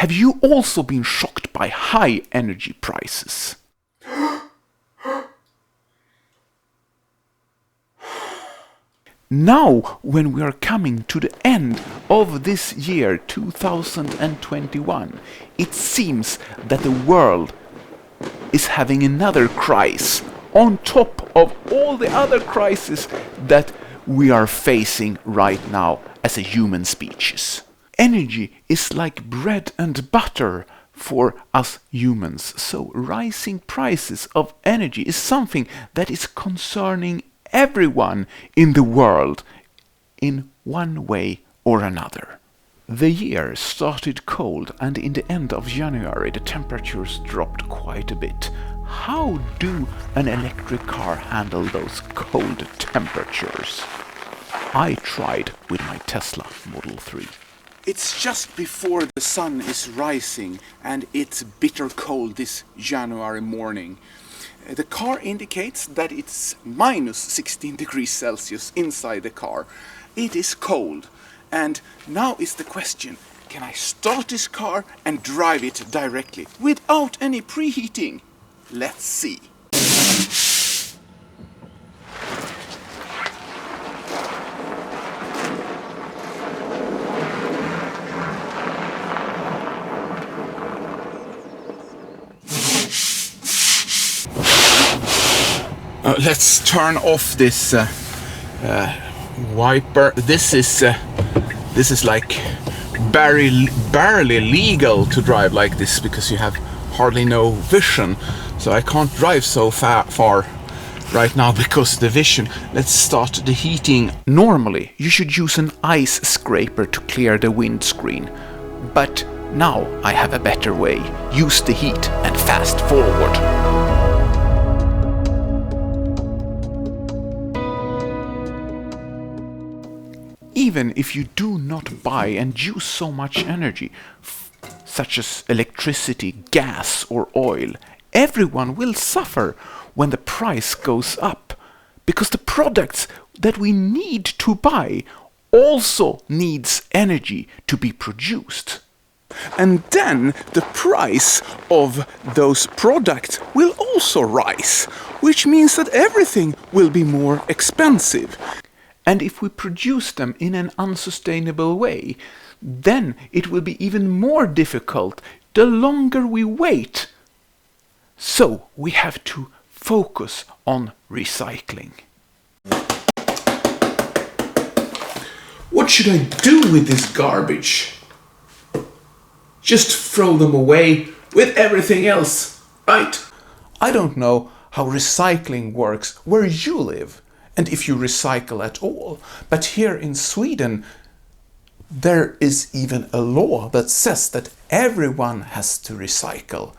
Have you also been shocked by high energy prices? Now, when we are coming to the end of this year 2021, it seems that the world is having another crisis on top of all the other crises that we are facing right now as a human species. Energy is like bread and butter for us humans, so rising prices of energy is something that is concerning everyone in the world in one way or another. The year started cold, and in the end of January the temperatures dropped quite a bit. How do an electric car handle those cold temperatures? I tried with my Tesla Model 3. It's just before the sun is rising and it's bitter cold this January morning. The car indicates that it's minus 16 degrees Celsius inside the car. It is cold. And now is the question, can I start this car and drive it directly without any preheating? Let's see. Let's turn off this wiper. This is like barely legal to drive like this because you have hardly no vision. So I can't drive so far right now because of the vision. Let's start the heating. Normally you should use an ice scraper to clear the windscreen, but now I have a better way. Use the heat and fast forward. Even if you do not buy and use so much energy, such as electricity, gas or oil, everyone will suffer when the price goes up, because the products that we need to buy also needs energy to be produced. And then the price of those products will also rise, which means that everything will be more expensive. And if we produce them in an unsustainable way, then it will be even more difficult the longer we wait. So we have to focus on recycling. What should I do with this garbage? Just throw them away with everything else, right? I don't know how recycling works where you live, and if you recycle at all. But here in Sweden, there is even a law that says that everyone has to recycle.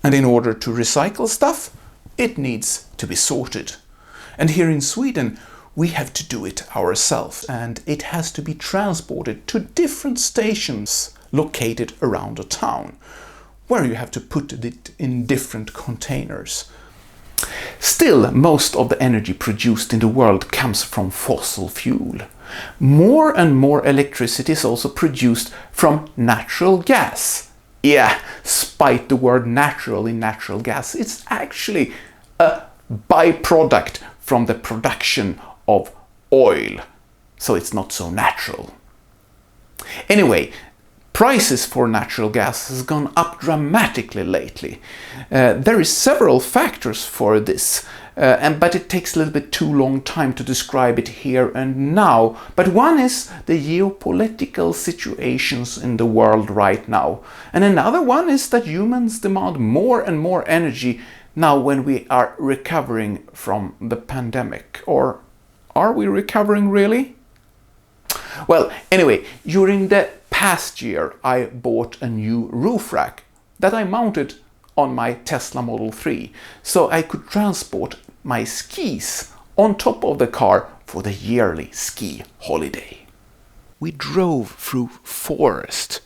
And in order to recycle stuff, it needs to be sorted. And here in Sweden, we have to do it ourselves, and it has to be transported to different stations located around the town, where you have to put it in different containers. Still, most of the energy produced in the world comes from fossil fuel. More and more electricity is also produced from natural gas. Yeah, spite the word natural in natural gas, it's actually a byproduct from the production of oil, so it's not so natural. Anyway, prices for natural gas has gone up dramatically lately. There is several factors for this, but it takes a little bit too long time to describe it here and now. But one is the geopolitical situations in the world right now. And another one is that humans demand more and more energy now when we are recovering from the pandemic. Or are we recovering really? Well, anyway, during the past year I bought a new roof rack that I mounted on my Tesla Model 3, so I could transport my skis on top of the car for the yearly ski holiday. We drove through forest,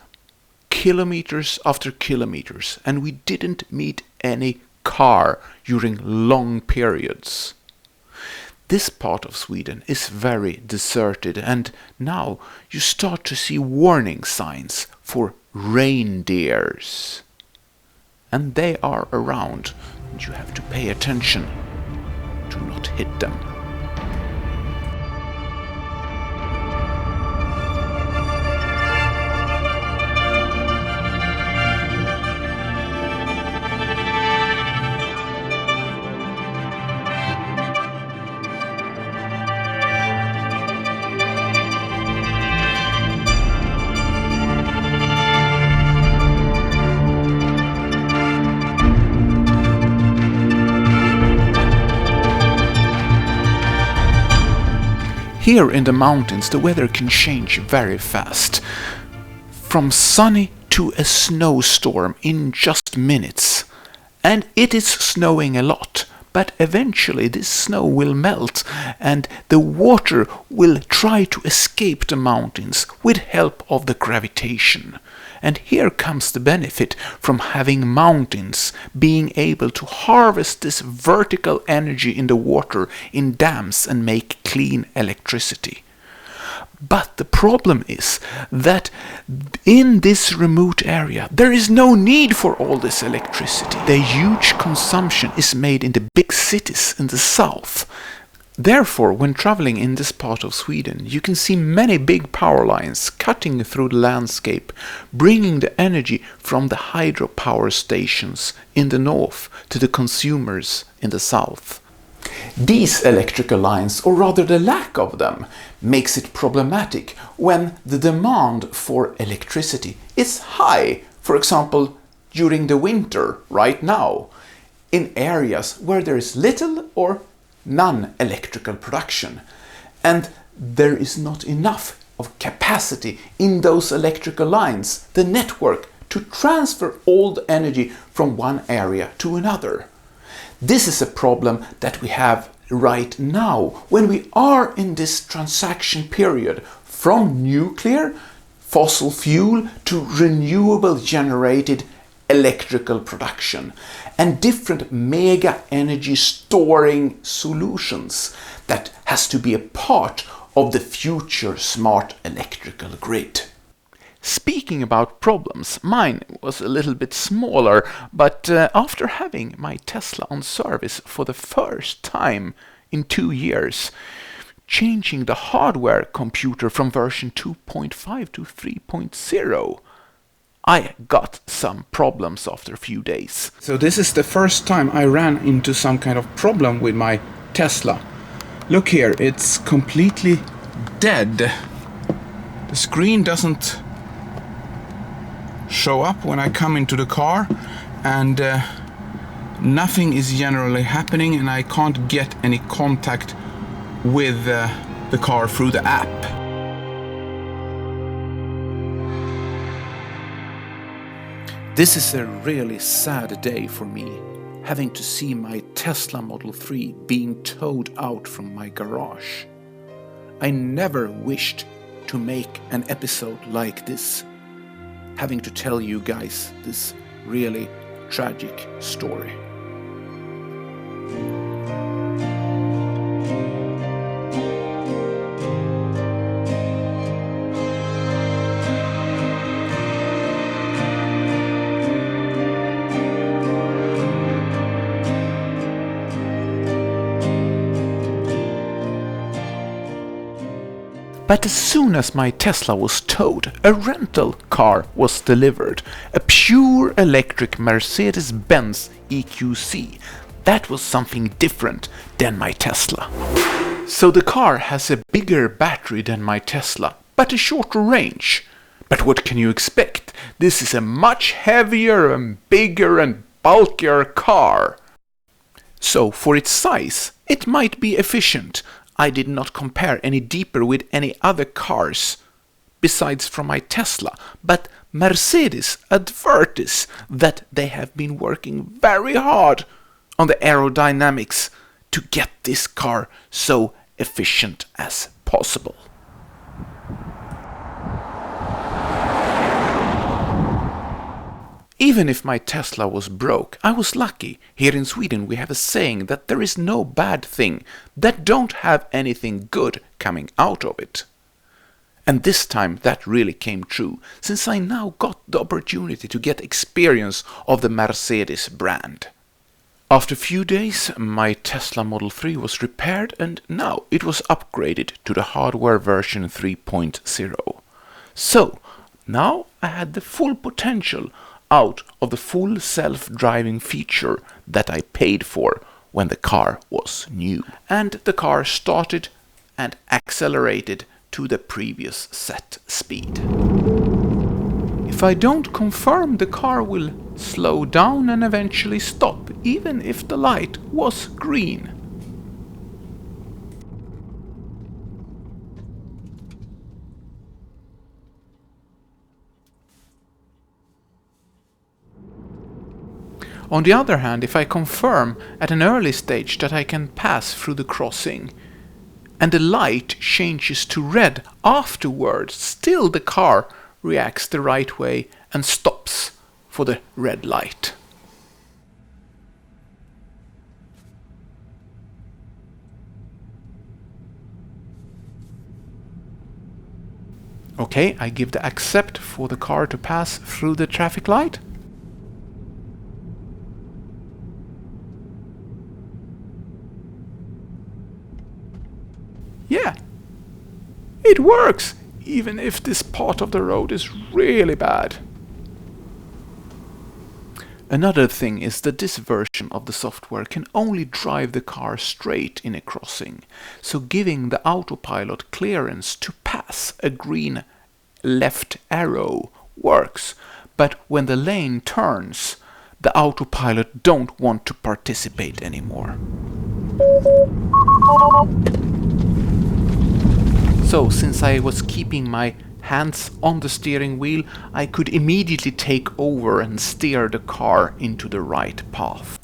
kilometers after kilometers, and we didn't meet any car during long periods. This part of Sweden is very deserted, and now you start to see warning signs for reindeers. And they are around, and you have to pay attention to not hit them. Here in the mountains the weather can change very fast. From sunny to a snowstorm in just minutes. And it is snowing a lot, but eventually this snow will melt and the water will try to escape the mountains with help of the gravitation. And here comes the benefit from having mountains, being able to harvest this vertical energy in the water in dams and make clean electricity. But the problem is that in this remote area there is no need for all this electricity. The huge consumption is made in the big cities in the south. Therefore, when traveling in this part of Sweden, you can see many big power lines cutting through the landscape, bringing the energy from the hydropower stations in the north to the consumers in the south. These electrical lines, or rather the lack of them, makes it problematic when the demand for electricity is high, for example, during the winter, right now, in areas where there is little or non-electrical production, and there is not enough of capacity in those electrical lines, the network, to transfer all the energy from one area to another. This is a problem that we have right now when we are in this transaction period from nuclear, fossil fuel to renewable generated electrical production and different mega energy storing solutions that has to be a part of the future smart electrical grid. Speaking about problems, mine was a little bit smaller, but after having my Tesla on service for the first time in 2 years, changing the hardware computer from version 2.5 to 3.0, I got some problems after a few days. So this is the first time I ran into some kind of problem with my Tesla. Look here, it's completely dead. The screen doesn't show up when I come into the car, and nothing is generally happening, and I can't get any contact with the car through the app. This is a really sad day for me, having to see my Tesla Model 3 being towed out from my garage. I never wished to make an episode like this, having to tell you guys this really tragic story. But as soon as my Tesla was towed, a rental car was delivered. A pure electric Mercedes-Benz EQC. That was something different than my Tesla. So the car has a bigger battery than my Tesla, but a shorter range. But what can you expect? This is a much heavier and bigger and bulkier car. So for its size, it might be efficient. I did not compare any deeper with any other cars besides from my Tesla, but Mercedes advertise that they have been working very hard on the aerodynamics to get this car so efficient as possible. Even if my Tesla was broke, I was lucky. Here in Sweden we have a saying that there is no bad thing that don't have anything good coming out of it. And this time that really came true, since I now got the opportunity to get experience of the Mercedes brand. After a few days, my Tesla Model 3 was repaired and now it was upgraded to the hardware version 3.0. So, now I had the full potential out of the full self-driving feature that I paid for when the car was new. And the car started and accelerated to the previous set speed. If I don't confirm, the car will slow down and eventually stop, even if the light was green. On the other hand, if I confirm at an early stage that I can pass through the crossing, and the light changes to red afterwards, still the car reacts the right way and stops for the red light. Okay, I give the accept for the car to pass through the traffic light. Yeah, it works, even if this part of the road is really bad. Another thing is that this version of the software can only drive the car straight in a crossing, so giving the autopilot clearance to pass a green left arrow works, but when the lane turns, the autopilot don't want to participate anymore. So, since I was keeping my hands on the steering wheel, I could immediately take over and steer the car into the right path.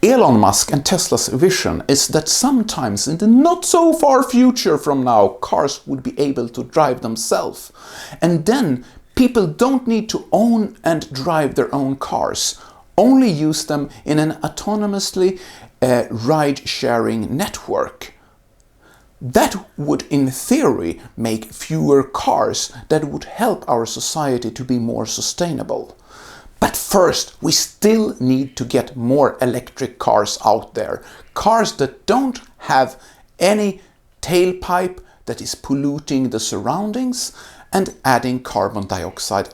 Elon Musk and Tesla's vision is that sometimes in the not so far future from now, cars would be able to drive themselves. And then people don't need to own and drive their own cars, only use them in an autonomously ride-sharing network. That would, in theory, make fewer cars that would help our society to be more sustainable. But first, we still need to get more electric cars out there. Cars that don't have any tailpipe that is polluting the surroundings and adding carbon dioxide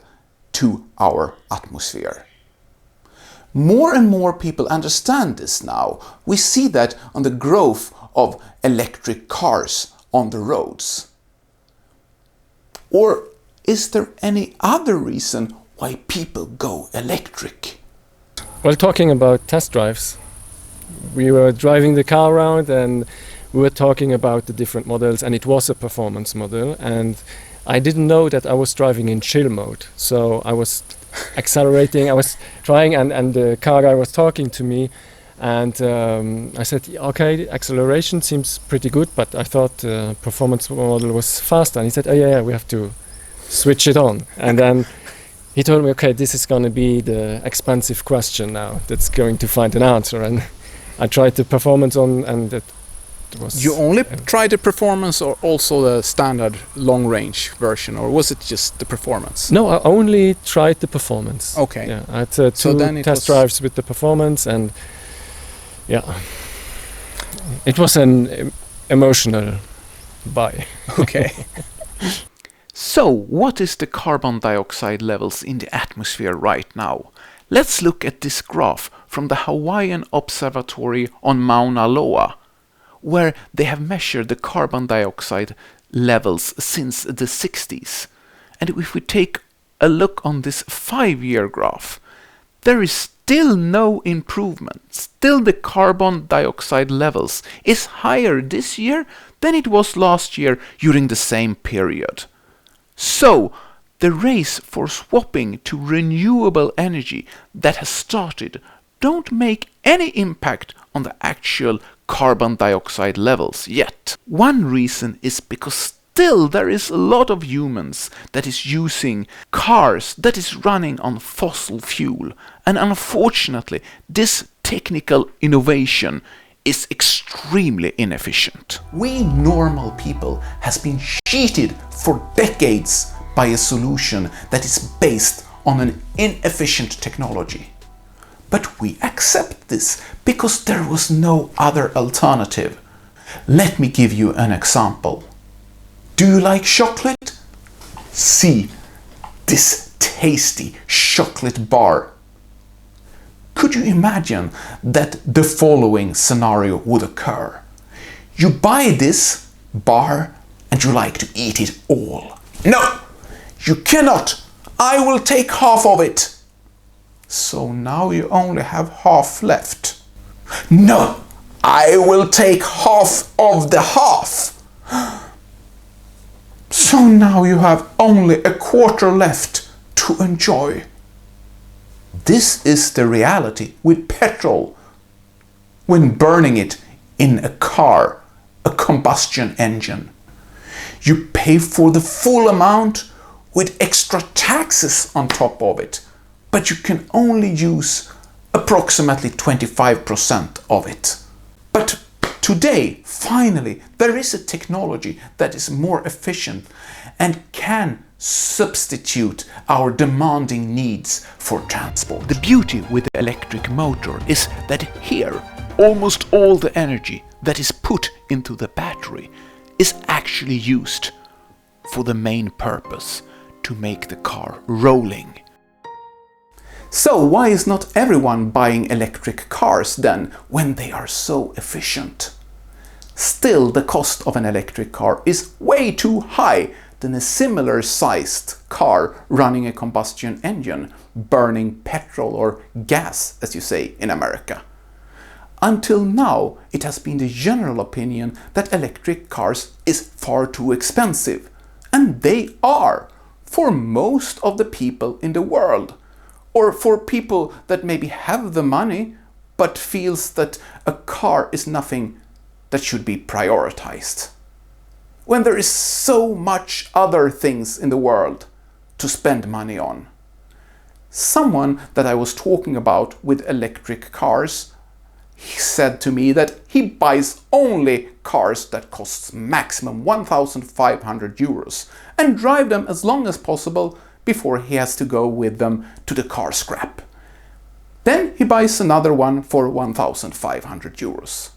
to our atmosphere. More and more people understand this now. We see that on the growth of electric cars on the roads. Or is there any other reason why people go electric? Well, talking about test drives, we were driving the car around and we were talking about the different models, and it was a performance model, and I didn't know that I was driving in chill mode. So I was accelerating, I was trying, and the car guy was talking to me, and I said, okay, acceleration seems pretty good, but I thought the performance model was faster. And he said, oh yeah, we have to switch it on. And then he told me, okay, this is going to be the expensive question now that's going to find an answer. And I tried the performance on, and it was... You only tried the performance or also the standard long range version, or was it just the performance? No, I only tried the performance. Okay. Yeah, I had two test drives with the performance, and yeah, it was an emotional buy. Okay. So, what is the carbon dioxide levels in the atmosphere right now? Let's look at this graph from the Hawaiian observatory on Mauna Loa, where they have measured the carbon dioxide levels since the 60s. And if we take a look on this 5-year graph, there is still no improvement. Still the carbon dioxide levels is higher this year than it was last year during the same period. So, the race for swapping to renewable energy that has started don't make any impact on the actual carbon dioxide levels yet. One reason is because still there is a lot of humans that is using cars that is running on fossil fuel, and unfortunately this technical innovation is extremely inefficient. We normal people has been cheated for decades by a solution that is based on an inefficient technology. But we accept this because there was no other alternative. Let me give you an example. Do you like chocolate? See this tasty chocolate bar. Could you imagine that the following scenario would occur? You buy this bar and you like to eat it all. No, you cannot. I will take half of it. So now you only have half left. No, I will take half of the half. So now you have only a quarter left to enjoy. This is the reality with petrol when burning it in a car, a combustion engine. You pay for the full amount with extra taxes on top of it, but you can only use approximately 25% of it. But today, finally, there is a technology that is more efficient and can substitute our demanding needs for transport. The beauty with the electric motor is that here almost all the energy that is put into the battery is actually used for the main purpose, to make the car rolling. So why is not everyone buying electric cars then, when they are so efficient? Still, the cost of an electric car is way too high than a similar sized car running a combustion engine, burning petrol or gas, as you say in America. Until now, it has been the general opinion that electric cars is far too expensive. And they are, for most of the people in the world. Or for people that maybe have the money, but feels that a car is nothing that should be prioritized. When there is so much other things in the world to spend money on. Someone that I was talking about with electric cars, he said to me that he buys only cars that cost maximum 1,500 euros and drive them as long as possible before he has to go with them to the car scrap. Then he buys another one for 1,500 euros.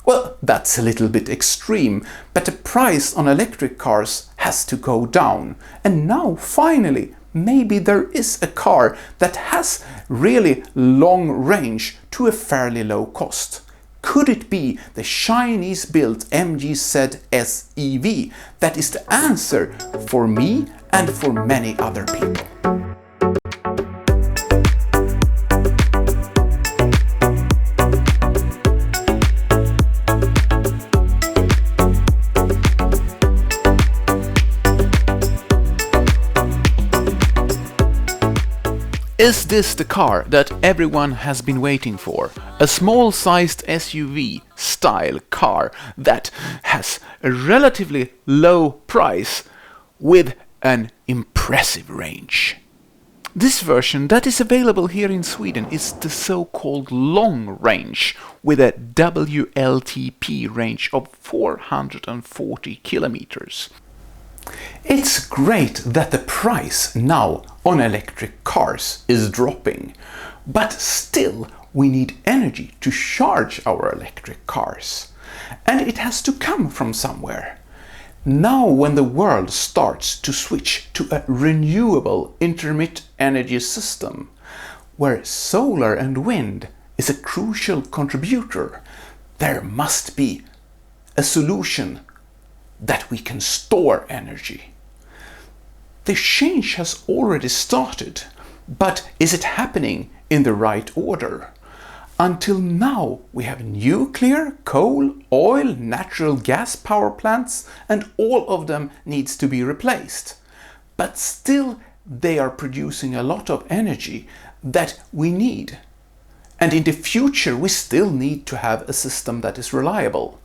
Well, that's a little bit extreme, but the price on electric cars has to go down. And now, finally, maybe there is a car that has really long range to a fairly low cost. Could it be the Chinese-built MG-Z SEV that is the answer for me and for many other people? Is this the car that everyone has been waiting for? A small-sized SUV style car that has a relatively low price with an impressive range. This version that is available here in Sweden is the so-called long range with a WLTP range of 440 kilometers. It's great that the price now on electric cars is dropping, but still we need energy to charge our electric cars. And it has to come from somewhere. Now when the world starts to switch to a renewable intermittent energy system, where solar and wind is a crucial contributor, there must be a solution that we can store energy. The change has already started, but is it happening in the right order? Until now we have nuclear, coal, oil, natural gas power plants, and all of them needs to be replaced. But still they are producing a lot of energy that we need. And in the future we still need to have a system that is reliable.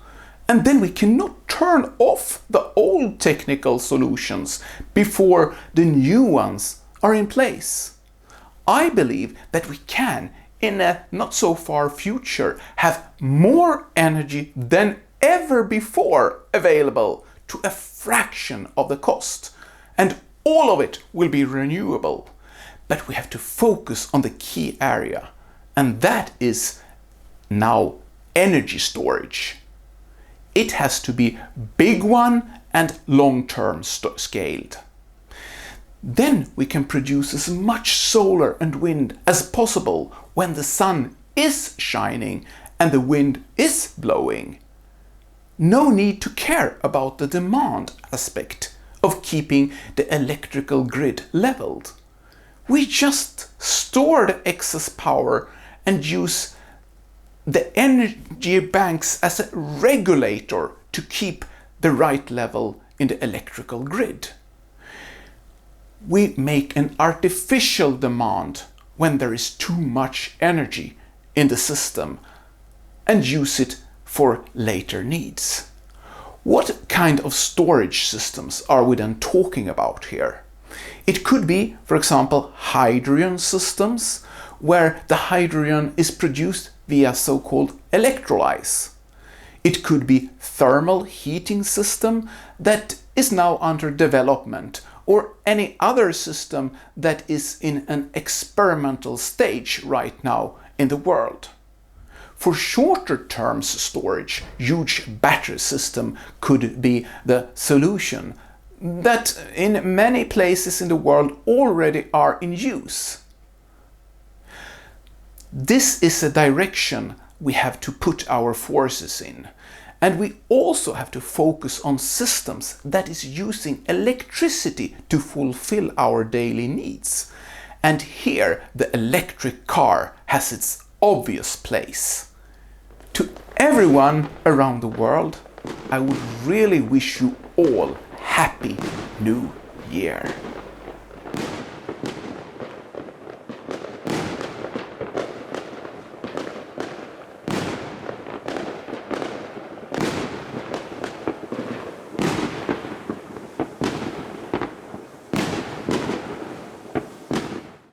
And then we cannot turn off the old technical solutions before the new ones are in place. I believe that we can in a not so far future have more energy than ever before available to a fraction of the cost, and all of it will be renewable. But we have to focus on the key area, and that is now energy storage. It has to be big one and long-term scaled. Then we can produce as much solar and wind as possible when the sun is shining and the wind is blowing. No need to care about the demand aspect of keeping the electrical grid leveled. We just store the excess power and use the energy banks as a regulator to keep the right level in the electrical grid. We make an artificial demand when there is too much energy in the system and use it for later needs. What kind of storage systems are we then talking about here? It could be, for example, hydrogen systems, where the hydrogen is produced via so-called electrolysis. It could be thermal heating system that is now under development, or any other system that is in an experimental stage right now in the world. For shorter term storage, huge battery system could be the solution that in many places in the world already are in use. This is a direction we have to put our forces in. And we also have to focus on systems that is using electricity to fulfill our daily needs. And here the electric car has its obvious place. To everyone around the world, I would really wish you all Happy New Year.